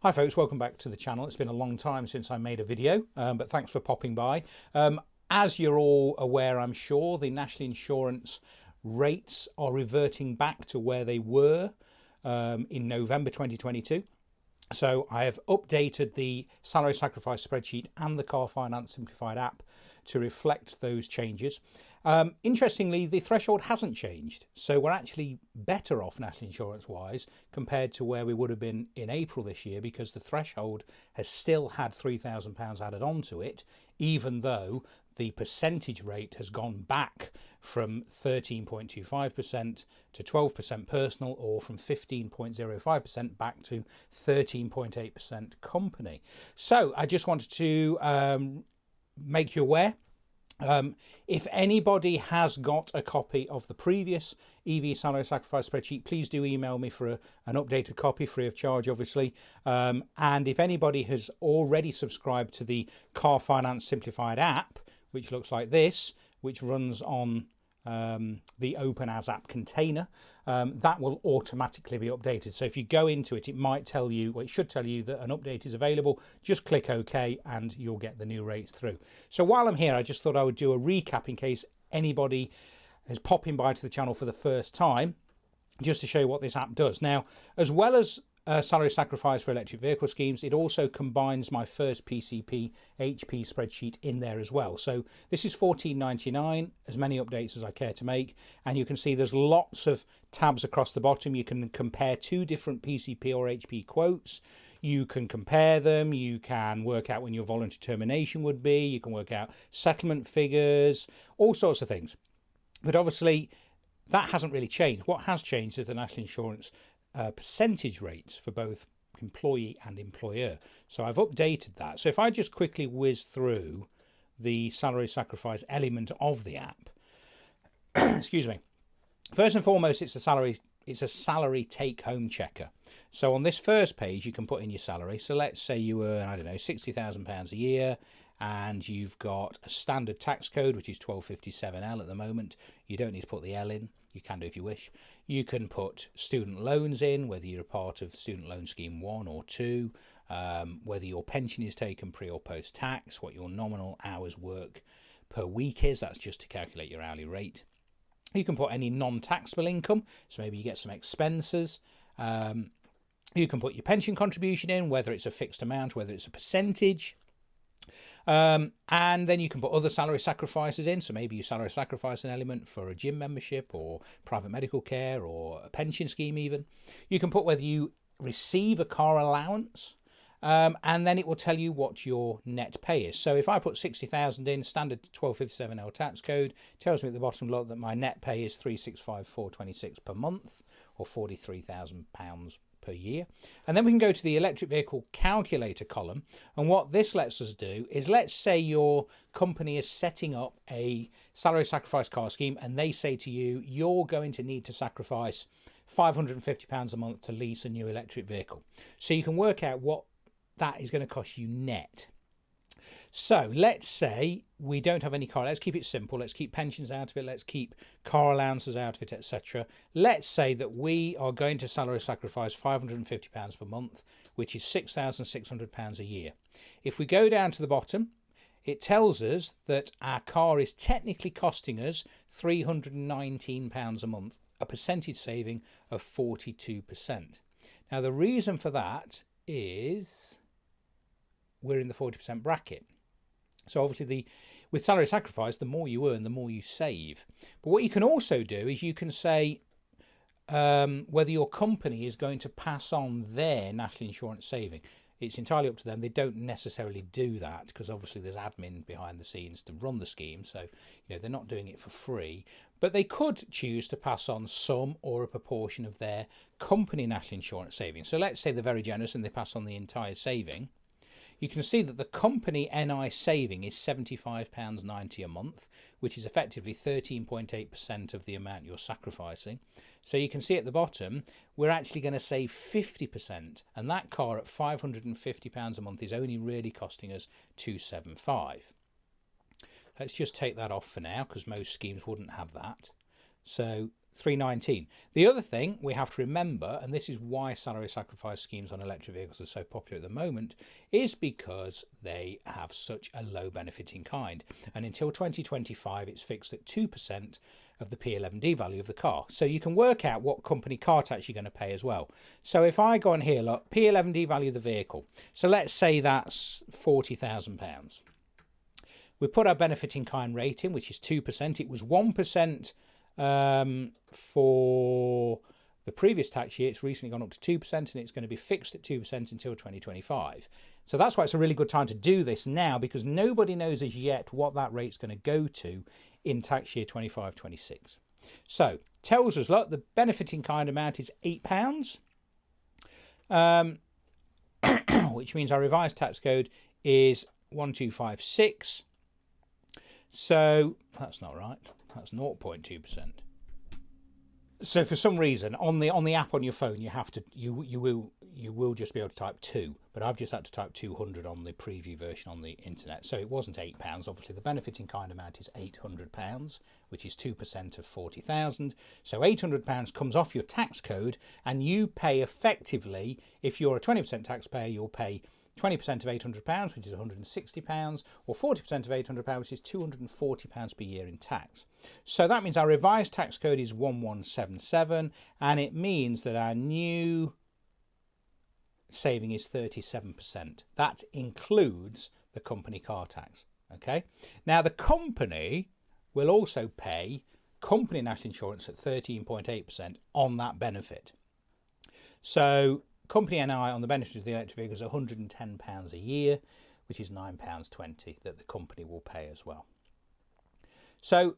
Hi folks, welcome back to the channel. It's been a long time since I made a video, but thanks for popping by. As you're all aware, I'm sure, the national insurance rates are reverting back to where they were in November 2022. So I have updated the salary sacrifice spreadsheet and the Car Finance Simplified app to reflect those changes. Interestingly, the threshold hasn't changed. So we're actually better off national insurance wise compared to where we would have been in April this year, because the threshold has still had £3,000 added onto it, even though the percentage rate has gone back from 13.25% to 12% personal, or from 15.05% back to 13.8% company. So I just wanted to make you aware. If anybody has got a copy of the previous EV salary sacrifice spreadsheet, please do email me for an updated copy, free of charge, obviously. And if anybody has already subscribed to the Car Finance Simplified app, which looks like this, which runs on the Open As app container, that will automatically be updated. So if you go into it, it might tell you, well, it should tell you that an update is available. Just click OK and you'll get the new rates through. So while I'm here, I just thought I would do a recap in case anybody is popping by to the channel for the first time, just to show you what this app does. Now, as well as salary sacrifice for electric vehicle schemes, it also combines my first PCP HP spreadsheet in there as well. So this is $14.99, as many updates as I care to make, and you can see there's lots of tabs across the bottom. You can compare two different PCP or HP quotes. You can compare them, you can work out when your voluntary termination would be, you can work out settlement figures, all sorts of things. But obviously that hasn't really changed. What has changed is the national insurance percentage rates for both employee and employer. So I've updated that. So if I just quickly whiz through the salary sacrifice element of the app, excuse me. First and foremost, it's a salary take-home checker. So on this first page, you can put in your salary. So let's say you earn, I don't know, £60,000 a year, and you've got a standard tax code, which is 1257L at the moment. You don't need to put the L in. You can do if you wish. You can put student loans in, whether you're a part of student loan scheme 1 or 2, whether your pension is taken pre or post tax, what your nominal hours work per week is. That's just to calculate your hourly rate. You can put any non-taxable income, so maybe you get some expenses. You can put your pension contribution in, whether it's a fixed amount, whether it's a percentage. And then you can put other salary sacrifices in. So maybe you salary sacrifice an element for a gym membership or private medical care or a pension scheme even. You can put whether you receive a car allowance, and then it will tell you what your net pay is. So if I put 60,000 in, standard 1257L tax code, tells me at the bottom that my net pay is 365,426 per month, or £43,000 per year. And then we can go to the electric vehicle calculator column, and what this lets us do is, let's say your company is setting up a salary sacrifice car scheme and they say to you, you're going to need to sacrifice £550 a month to lease a new electric vehicle. So you can work out what that is going to cost you net. So let's say we don't have any car. Let's keep it simple. Let's keep pensions out of it. Let's keep car allowances out of it, etc. Let's say that we are going to salary sacrifice £550 per month, which is £6,600 a year. If we go down to the bottom, it tells us that our car is technically costing us £319 a month, a percentage saving of 42%. Now, the reason for that is we're in the 40% bracket. So obviously with salary sacrifice, the more you earn, the more you save. But what you can also do is you can say whether your company is going to pass on their national insurance saving. It's entirely up to them. They don't necessarily do that because obviously there's admin behind the scenes to run the scheme. So, they're not doing it for free, but they could choose to pass on some or a proportion of their company national insurance savings. So let's say they're very generous and they pass on the entire saving. You can see that the company NI saving is £75.90 a month, which is effectively 13.8% of the amount you're sacrificing. So you can see at the bottom, we're actually going to save 50%, and that car at £550 a month is only really costing us £275. Let's just take that off for now, because most schemes wouldn't have that. So 319. The other thing we have to remember, and this is why salary sacrifice schemes on electric vehicles are so popular at the moment, is because they have such a low benefit in kind. And until 2025, it's fixed at 2% of the P11D value of the car. So you can work out what company car tax you're going to pay as well. So if I go on here, look, P11D value of the vehicle. So let's say that's £40,000. We put our benefit in kind rate in, which is 2%. It was 1% for the previous tax year. It's recently gone up to 2%, and it's going to be fixed at 2% until 2025. So that's why it's a really good time to do this now, because nobody knows as yet what that rate's going to go to in tax year 25-26. So tells us, look, the benefit in kind amount is £8, which means our revised tax code is 1256. So that's not right. That's 0.2%. So for some reason on the app on your phone, you have to you will just be able to type 2, but I've just had to type 200 on the preview version on the internet. So it wasn't £8. Obviously, the benefit in kind amount is £800, which is 2% of 40,000. So £800 comes off your tax code, and you pay effectively. If you're a 20% taxpayer, you'll pay 20% of £800, which is £160, or 40% of £800, which is £240 per year in tax. So that means our revised tax code is 1177, and it means that our new saving is 37%. That includes the company car tax. Okay. Now the company will also pay company national insurance at 13.8% on that benefit. So company NI on the benefit of the electric vehicle is £110 a year, which is £9.20 that the company will pay as well. So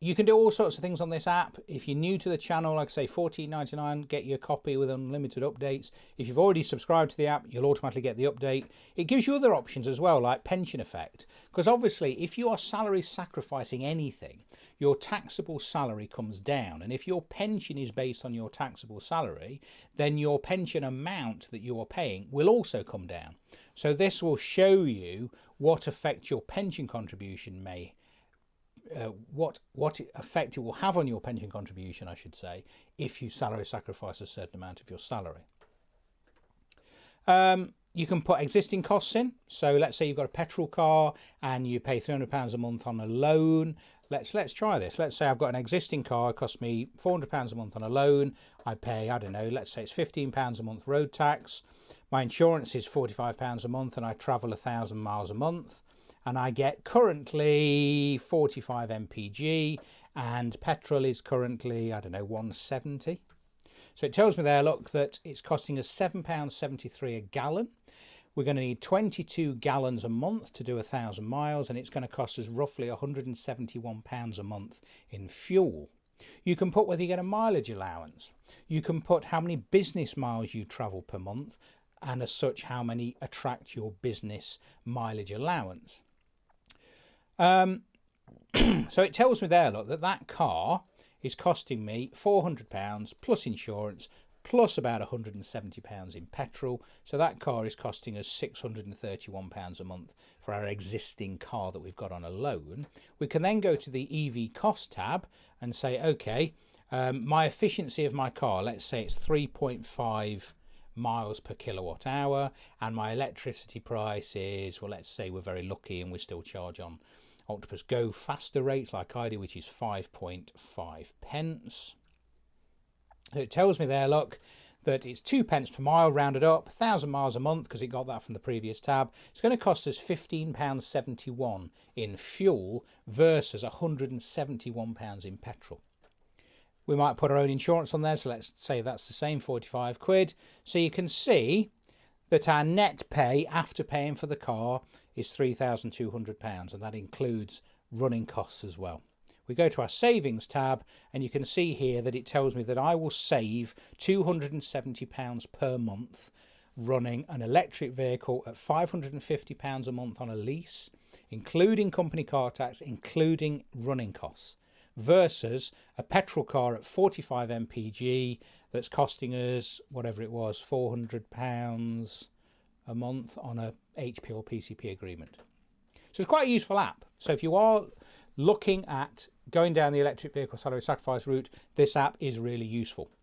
you can do all sorts of things on this app. If you're new to the channel, like I say, $14.99, get your copy with unlimited updates. If you've already subscribed to the app, you'll automatically get the update. It gives you other options as well, like pension effect. Because obviously, if you are salary sacrificing anything, your taxable salary comes down. And if your pension is based on your taxable salary, then your pension amount that you are paying will also come down. So this will show you what effect your pension contribution may what effect it will have on your pension contribution, I should say, if you salary sacrifice a certain amount of your salary. You can put existing costs in. So let's say you've got a petrol car and you pay £300 a month on a loan. Let's try this. Let's say I've got an existing car, it costs me £400 a month on a loan. I pay, I don't know, let's say it's £15 a month road tax. My insurance is £45 a month, and I travel 1,000 miles a month. And I get currently 45 mpg, and petrol is currently, I don't know, 170. So it tells me there, look, that it's costing us £7.73 a gallon. We're going to need 22 gallons a month to do 1,000 miles, and it's going to cost us roughly £171 a month in fuel. You can put whether you get a mileage allowance. You can put how many business miles you travel per month, and as such, how many attract your business mileage allowance. So it tells me there, look, that car is costing me £400 plus insurance, plus about £170 in petrol. So that car is costing us £631 a month for our existing car that we've got on a loan. We can then go to the EV cost tab and say, okay, my efficiency of my car, let's say it's 3.5 miles per kilowatt hour, and my electricity price is, well, let's say we're very lucky and we still charge on Octopus Go faster rates like I do, which is 5.5 pence. So it tells me there, look, that it's 2 pence per mile rounded up, 1,000 miles a month, because it got that from the previous tab. It's going to cost us £15.71 in fuel versus £171 in petrol. We might put our own insurance on there, so let's say that's the same, 45 quid. So you can see that our net pay after paying for the car is £3,200, and that includes running costs as well. We go to our savings tab, and you can see here that it tells me that I will save £270 per month running an electric vehicle at £550 a month on a lease, including company car tax, including running costs, versus a petrol car at 45 mpg that's costing us, whatever it was, £400 a month on a HP or PCP agreement. So it's quite a useful app. So if you are looking at going down the electric vehicle salary sacrifice route, this app is really useful.